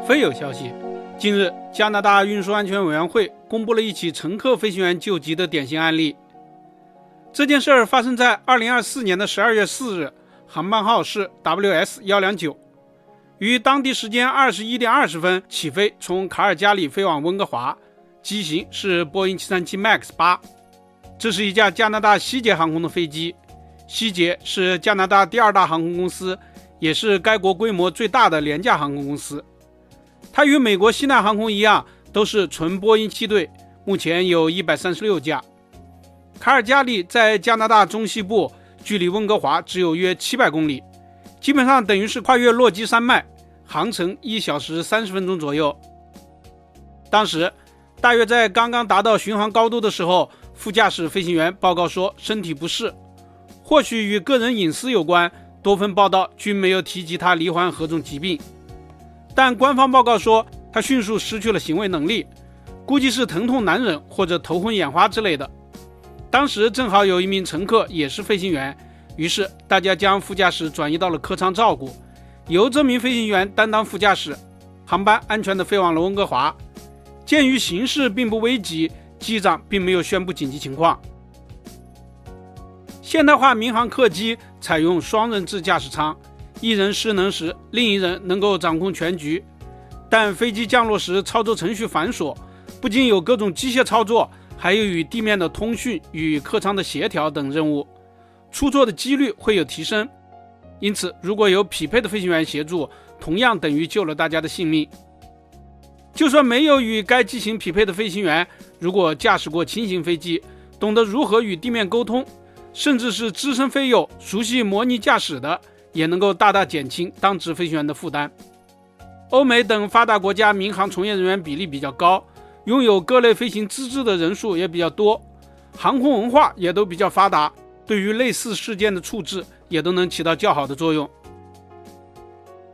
非有消息，近日加拿大运输安全委员会公布了一起乘客飞行员救急的典型案例。这件事发生在2024年的12月4日，航班号是 WS129， 于当地时间21点20分起飞，从卡尔加里飞往温哥华，机型是波音737 MAX 8。这是一架加拿大希捷航空的飞机，希捷是加拿大第二大航空公司，也是该国规模最大的廉价航空公司。它与美国西南航空一样，都是纯波音7队，目前有136架。卡尔加里在加拿大中西部，距离温哥华只有约700公里，基本上等于是跨越落基山脉，航程1小时30分钟左右。当时大约在刚刚达到巡航高度的时候，副驾驶飞行员报告说身体不适，或许与个人隐私有关，多份报道均没有提及他罹患何种疾病。但官方报告说他迅速失去了行为能力，估计是疼痛难忍或者头昏眼花之类的。当时正好有一名乘客也是飞行员，于是大家将副驾驶转移到了客舱照顾，由这名飞行员担当副驾驶，航班安全地飞往了温哥华。鉴于形势并不危急，机长并没有宣布紧急情况。现代化民航客机采用双人制驾驶舱，一人失能时，另一人能够掌控全局。但飞机降落时操作程序繁琐，不仅有各种机械操作，还有与地面的通讯与客舱的协调等任务，出错的几率会有提升。因此如果有匹配的飞行员协助，同样等于救了大家的性命。就算没有与该机型匹配的飞行员，如果驾驶过轻型飞机，懂得如何与地面沟通，甚至是资深飞友熟悉模拟驾驶的，也能够大大减轻当值飞行员的负担。欧美等发达国家民航从业人员比例比较高，拥有各类飞行资质的人数也比较多，航空文化也都比较发达，对于类似事件的处置也都能起到较好的作用。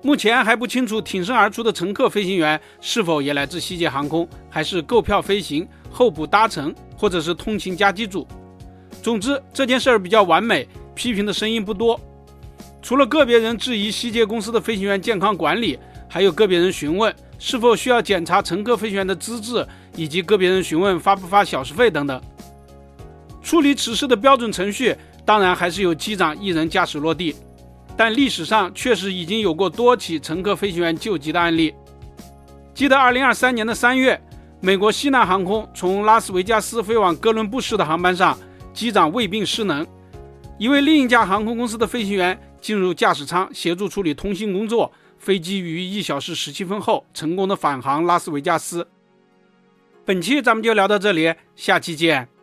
目前还不清楚挺身而出的乘客飞行员是否也来自希捷航空，还是购票飞行、候补搭乘，或者是通勤加机组。总之这件事比较完美，批评的声音不多。除了个别人质疑希捷公司的飞行员健康管理，还有个别人询问是否需要检查乘客飞行员的资质，以及个别人询问发不发小时费等等。处理此事的标准程序当然还是由机长一人驾驶落地，但历史上确实已经有过多起乘客飞行员救急的案例。记得2023年的3月，美国西南航空从拉斯维加斯飞往哥伦布市的航班上，机长胃病失能，一位另一家航空公司的飞行员进入驾驶舱协助处理通信工作，飞机于1小时17分后成功的返航拉斯维加斯。本期咱们就聊到这里，下期见。